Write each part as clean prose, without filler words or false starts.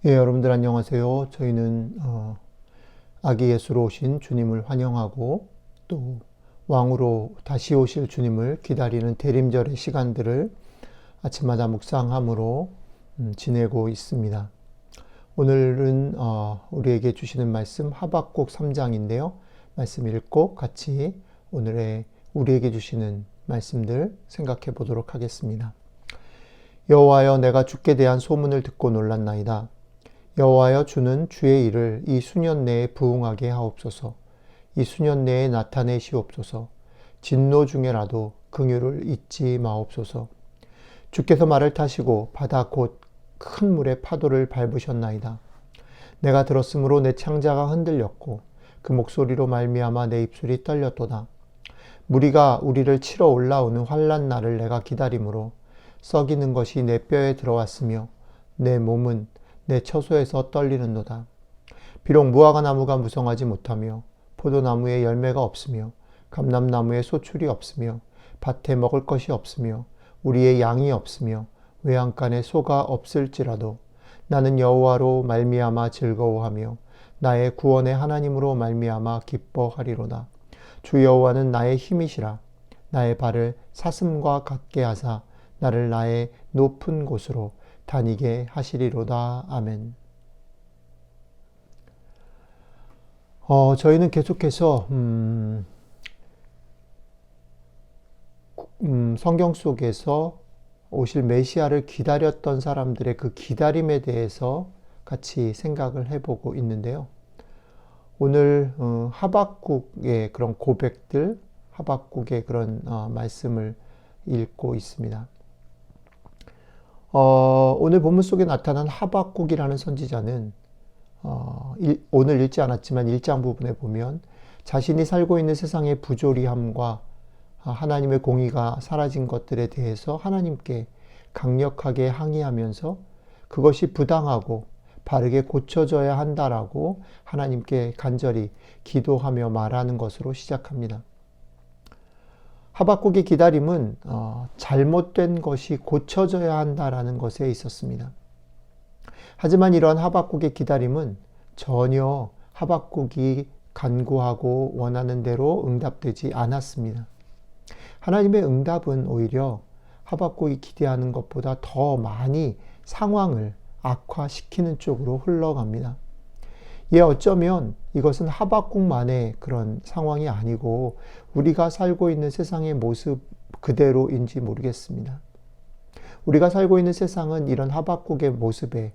예, 여러분들 안녕하세요. 저희는 아기 예수로 오신 주님을 환영하고 또 왕으로 다시 오실 주님을 기다리는 대림절의 시간들을 아침마다 묵상함으로 지내고 있습니다. 오늘은 우리에게 주시는 말씀 하박국 3장인데요. 말씀 읽고 같이 오늘의 우리에게 주시는 말씀들 생각해 보도록 하겠습니다. 여호와여, 내가 주께 대한 소문을 듣고 놀랐나이다. 여호와여, 주는 주의 일을 이 수년 내에 부응하게 하옵소서. 이 수년 내에 나타내시옵소서. 진노 중에라도 긍휼을 잊지 마옵소서. 주께서 말을 타시고 바다 곧 큰 물의 파도를 밟으셨나이다. 내가 들었으므로 내 창자가 흔들렸고 그 목소리로 말미암아 내 입술이 떨렸도다. 무리가 우리를 치러 올라오는 환난 날을 내가 기다림으로 썩이는 것이 내 뼈에 들어왔으며 내 몸은 내 처소에서 떨리는도다. 비록 무화과 나무가 무성하지 못하며 포도나무에 열매가 없으며 감람나무에 소출이 없으며 밭에 먹을 것이 없으며 우리의 양이 없으며 외양간에 소가 없을지라도 나는 여호와로 말미암아 즐거워하며 나의 구원의 하나님으로 말미암아 기뻐하리로다. 주 여호와는 나의 힘이시라. 나의 발을 사슴과 같게 하사 나를 나의 높은 곳으로 다니게 하시리로다. 아멘. 저희는 계속해서 성경 속에서 오실 메시아를 기다렸던 사람들의 그 기다림에 대해서 같이 생각을 해보고 있는데요. 오늘 하박국의 그런 고백들, 하박국의 그런 말씀을 읽고 있습니다. 오늘 본문 속에 나타난 하박국이라는 선지자는 오늘 읽지 않았지만 1장 부분에 보면 자신이 살고 있는 세상의 부조리함과 하나님의 공의가 사라진 것들에 대해서 하나님께 강력하게 항의하면서 그것이 부당하고 바르게 고쳐져야 한다라고 하나님께 간절히 기도하며 말하는 것으로 시작합니다. 하박국의 기다림은 잘못된 것이 고쳐져야 한다라는 것에 있었습니다. 하지만 이러한 하박국의 기다림은 전혀 하박국이 간구하고 원하는 대로 응답되지 않았습니다. 하나님의 응답은 오히려 하박국이 기대하는 것보다 더 많이 상황을 악화시키는 쪽으로 흘러갑니다. 어쩌면 이것은 하박국만의 그런 상황이 아니고 우리가 살고 있는 세상의 모습 그대로인지 모르겠습니다. 우리가 살고 있는 세상은 이런 하박국의 모습에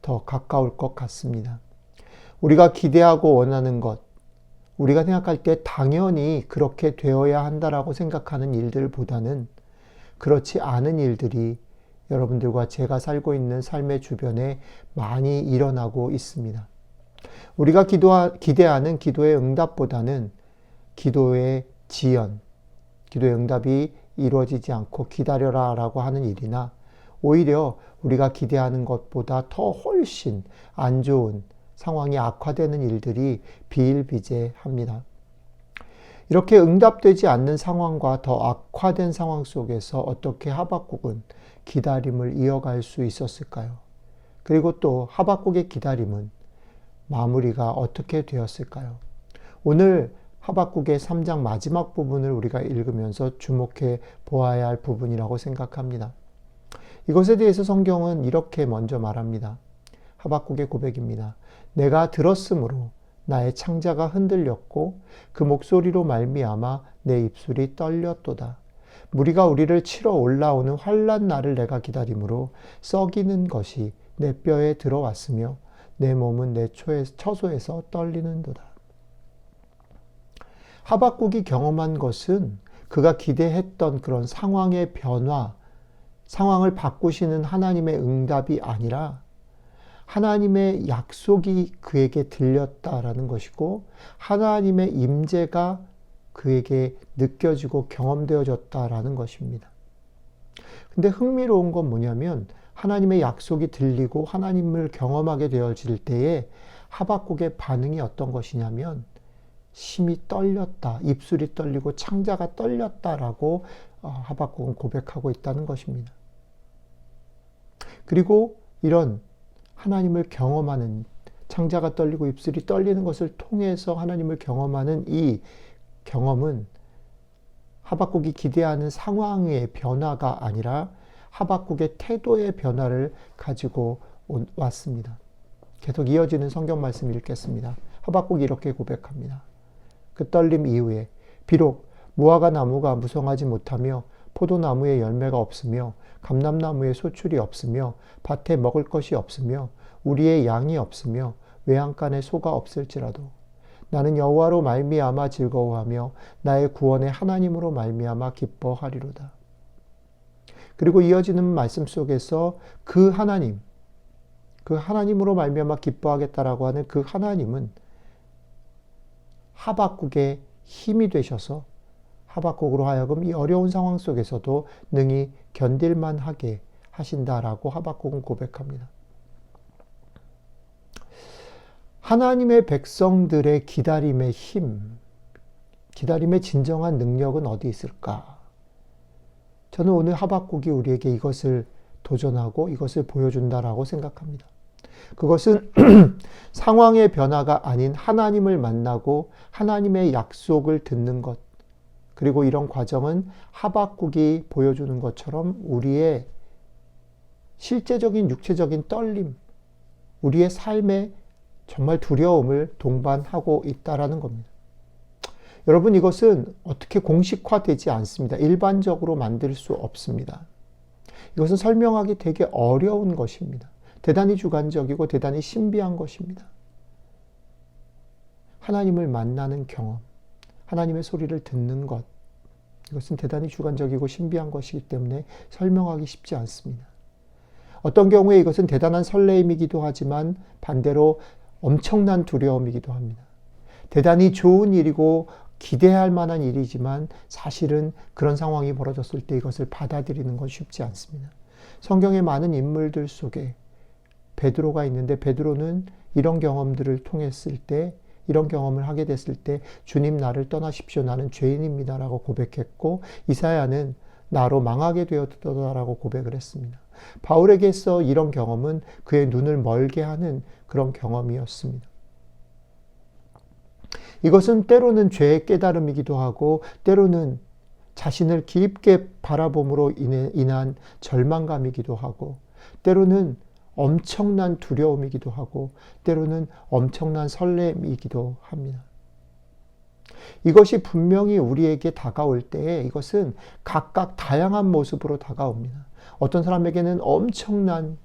더 가까울 것 같습니다. 우리가 기대하고 원하는 것, 우리가 생각할 때 당연히 그렇게 되어야 한다라고 생각하는 일들보다는 그렇지 않은 일들이 여러분들과 제가 살고 있는 삶의 주변에 많이 일어나고 있습니다. 우리가 기대하는 기도의 응답보다는 기도의 지연, 기도의 응답이 이루어지지 않고 기다려라 라고 하는 일이나 오히려 우리가 기대하는 것보다 더 훨씬 안 좋은 상황이 악화되는 일들이 비일비재합니다. 이렇게 응답되지 않는 상황과 더 악화된 상황 속에서 어떻게 하박국은 기다림을 이어갈 수 있었을까요? 그리고 또 하박국의 기다림은 마무리가 어떻게 되었을까요? 오늘 하박국의 3장 마지막 부분을 우리가 읽으면서 주목해 보아야 할 부분이라고 생각합니다. 이것에 대해서 성경은 이렇게 먼저 말합니다. 하박국의 고백입니다. 내가 들었으므로 나의 창자가 흔들렸고 그 목소리로 말미암아 내 입술이 떨렸도다. 무리가 우리를 치러 올라오는 환난 날을 내가 기다림으로 썩이는 것이 내 뼈에 들어왔으며 내 몸은 내 처소에서 떨리는도다. 하박국이 경험한 것은 그가 기대했던 그런 상황의 변화, 상황을 바꾸시는 하나님의 응답이 아니라 하나님의 약속이 그에게 들렸다라는 것이고 하나님의 임재가 그에게 느껴지고 경험되어졌다라는 것입니다. 근데 흥미로운 건 뭐냐면 하나님의 약속이 들리고 하나님을 경험하게 되어질 때에 하박국의 반응이 어떤 것이냐면 심히 떨렸다, 입술이 떨리고 창자가 떨렸다라고 하박국은 고백하고 있다는 것입니다. 그리고 이런 하나님을 경험하는, 창자가 떨리고 입술이 떨리는 것을 통해서 하나님을 경험하는 이 경험은 하박국이 기대하는 상황의 변화가 아니라 하박국의 태도의 변화를 가지고 왔습니다. 계속 이어지는 성경 말씀 읽겠습니다. 하박국이 이렇게 고백합니다. 그 떨림 이후에 비록 무화과 나무가 무성하지 못하며 포도나무에 열매가 없으며 감람나무에 소출이 없으며 밭에 먹을 것이 없으며 우리의 양이 없으며 외양간에 소가 없을지라도 나는 여호와로 말미암아 즐거워하며 나의 구원의 하나님으로 말미암아 기뻐하리로다. 그리고 이어지는 말씀 속에서 그 하나님, 그 하나님으로 말미암아 기뻐하겠다라고 하는 그 하나님은 하박국의 힘이 되셔서 하박국으로 하여금 이 어려운 상황 속에서도 능히 견딜만 하게 하신다라고 하박국은 고백합니다. 하나님의 백성들의 기다림의 힘, 기다림의 진정한 능력은 어디 있을까? 저는 오늘 하박국이 우리에게 이것을 도전하고 이것을 보여준다라고 생각합니다. 그것은 상황의 변화가 아닌 하나님을 만나고 하나님의 약속을 듣는 것, 그리고 이런 과정은 하박국이 보여주는 것처럼 우리의 실제적인 육체적인 떨림, 우리의 삶의 정말 두려움을 동반하고 있다라는 겁니다. 여러분, 이것은 어떻게 공식화되지 않습니다. 일반적으로 만들 수 없습니다. 이것은 설명하기 되게 어려운 것입니다. 대단히 주관적이고 대단히 신비한 것입니다. 하나님을 만나는 경험, 하나님의 소리를 듣는 것, 이것은 대단히 주관적이고 신비한 것이기 때문에 설명하기 쉽지 않습니다. 어떤 경우에 이것은 대단한 설레임이기도 하지만 반대로 엄청난 두려움이기도 합니다. 대단히 좋은 일이고 기대할 만한 일이지만 사실은 그런 상황이 벌어졌을 때 이것을 받아들이는 건 쉽지 않습니다. 성경의 많은 인물들 속에 베드로가 있는데 베드로는 이런 경험들을 통했을 때, 이런 경험을 하게 됐을 때 주님 나를 떠나십시오. 나는 죄인입니다. 라고 고백했고 이사야는 나로 망하게 되었다라고 고백을 했습니다. 바울에게서 이런 경험은 그의 눈을 멀게 하는 그런 경험이었습니다. 이것은 때로는 죄의 깨달음이기도 하고 때로는 자신을 깊게 바라봄으로 인한 절망감이기도 하고 때로는 엄청난 두려움이기도 하고 때로는 엄청난 설렘이기도 합니다. 이것이 분명히 우리에게 다가올 때에 이것은 각각 다양한 모습으로 다가옵니다. 어떤 사람에게는 엄청난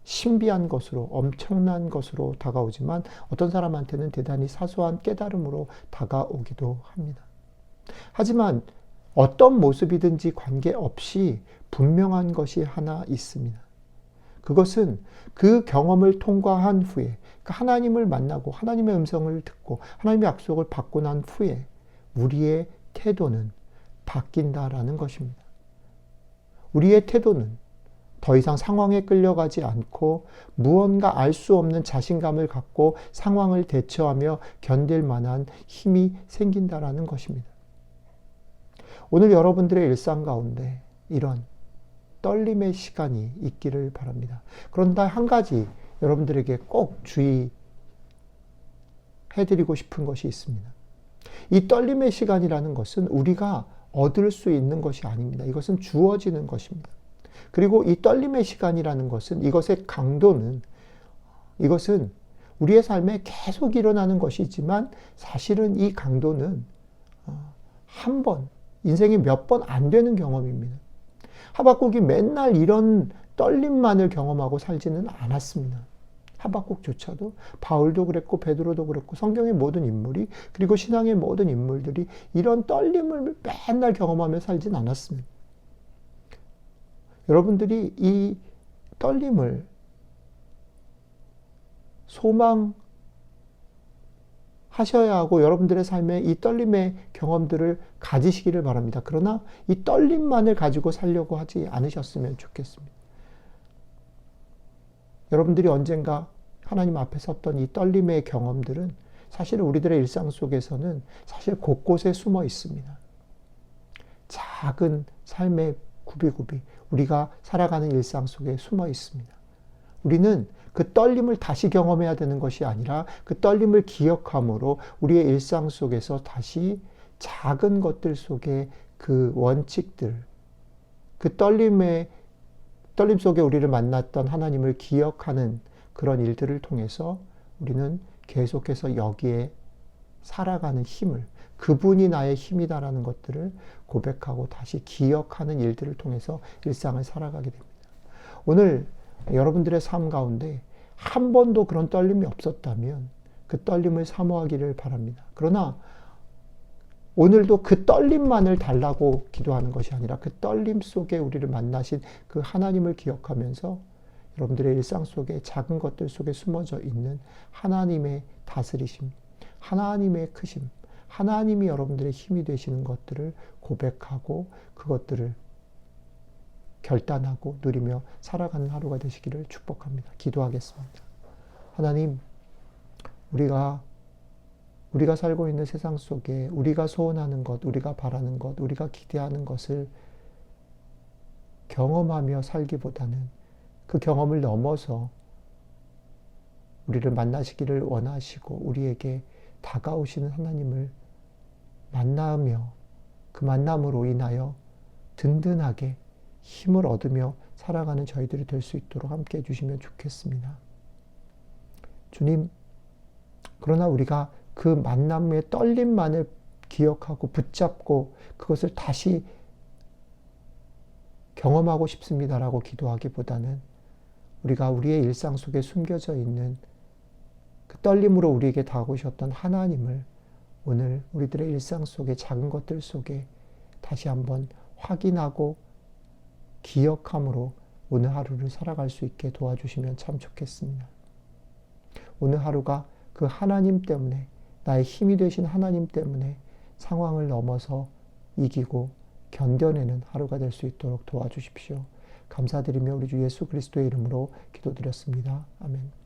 신비한 것으로, 엄청난 것으로 다가오지만 어떤 사람한테는 대단히 사소한 깨달음으로 다가오기도 합니다. 하지만 어떤 모습이든지 관계없이 분명한 것이 하나 있습니다. 그것은 그 경험을 통과한 후에, 하나님을 만나고 하나님의 음성을 듣고 하나님의 약속을 받고 난 후에 우리의 태도는 바뀐다라는 것입니다. 우리의 태도는 더 이상 상황에 끌려가지 않고 무언가 알 수 없는 자신감을 갖고 상황을 대처하며 견딜 만한 힘이 생긴다라는 것입니다. 오늘 여러분들의 일상 가운데 이런 떨림의 시간이 있기를 바랍니다. 그런데 한 가지 여러분들에게 꼭 주의해드리고 싶은 것이 있습니다. 이 떨림의 시간이라는 것은 우리가 얻을 수 있는 것이 아닙니다. 이것은 주어지는 것입니다. 그리고 이 떨림의 시간이라는 것은 이것의 강도는 이것은 우리의 삶에 계속 일어나는 것이지만 사실은 이 강도는 한 번, 인생에 몇 번 안 되는 경험입니다. 하박국이 맨날 이런 떨림만을 경험하고 살지는 않았습니다. 하박국조차도 바울도 그랬고 베드로도 그랬고 성경의 모든 인물이 그리고 신앙의 모든 인물들이 이런 떨림을 맨날 경험하며 살진 않았습니다. 여러분들이 이 떨림을 소망하셔야 하고 여러분들의 삶에 이 떨림의 경험들을 가지시기를 바랍니다. 그러나 이 떨림만을 가지고 살려고 하지 않으셨으면 좋겠습니다. 여러분들이 언젠가 하나님 앞에 섰던 이 떨림의 경험들은 사실 우리들의 일상 속에서는 사실 곳곳에 숨어 있습니다. 작은 삶의 구비구비 우리가 살아가는 일상 속에 숨어 있습니다. 우리는 그 떨림을 다시 경험해야 되는 것이 아니라 그 떨림을 기억함으로 우리의 일상 속에서 다시 작은 것들 속에 그 원칙들, 그 떨림 속에 우리를 만났던 하나님을 기억하는 그런 일들을 통해서 우리는 계속해서 여기에 살아가는 힘을, 그분이 나의 힘이다라는 것들을 고백하고 다시 기억하는 일들을 통해서 일상을 살아가게 됩니다. 오늘 여러분들의 삶 가운데 한 번도 그런 떨림이 없었다면 그 떨림을 사모하기를 바랍니다. 그러나 오늘도 그 떨림만을 달라고 기도하는 것이 아니라 그 떨림 속에 우리를 만나신 그 하나님을 기억하면서 여러분들의 일상 속에 작은 것들 속에 숨어져 있는 하나님의 다스리심, 하나님의 크심, 하나님이 여러분들의 힘이 되시는 것들을 고백하고 그것들을 결단하고 누리며 살아가는 하루가 되시기를 축복합니다. 기도하겠습니다. 하나님, 우리가 살고 있는 세상 속에 우리가 소원하는 것, 우리가 바라는 것, 우리가 기대하는 것을 경험하며 살기보다는 그 경험을 넘어서 우리를 만나시기를 원하시고 우리에게 다가오시는 하나님을 만나며 그 만남으로 인하여 든든하게 힘을 얻으며 살아가는 저희들이 될 수 있도록 함께 해주시면 좋겠습니다. 주님, 그러나 우리가 그 만남의 떨림만을 기억하고 붙잡고 그것을 다시 경험하고 싶습니다라고 기도하기보다는 우리가 우리의 일상 속에 숨겨져 있는 그 떨림으로 우리에게 다가오셨던 하나님을 오늘 우리들의 일상 속에 작은 것들 속에 다시 한번 확인하고 기억함으로 오늘 하루를 살아갈 수 있게 도와주시면 참 좋겠습니다. 오늘 하루가 그 하나님 때문에, 나의 힘이 되신 하나님 때문에 상황을 넘어서 이기고 견뎌내는 하루가 될 수 있도록 도와주십시오. 감사드리며 우리 주 예수 그리스도의 이름으로 기도드렸습니다. 아멘.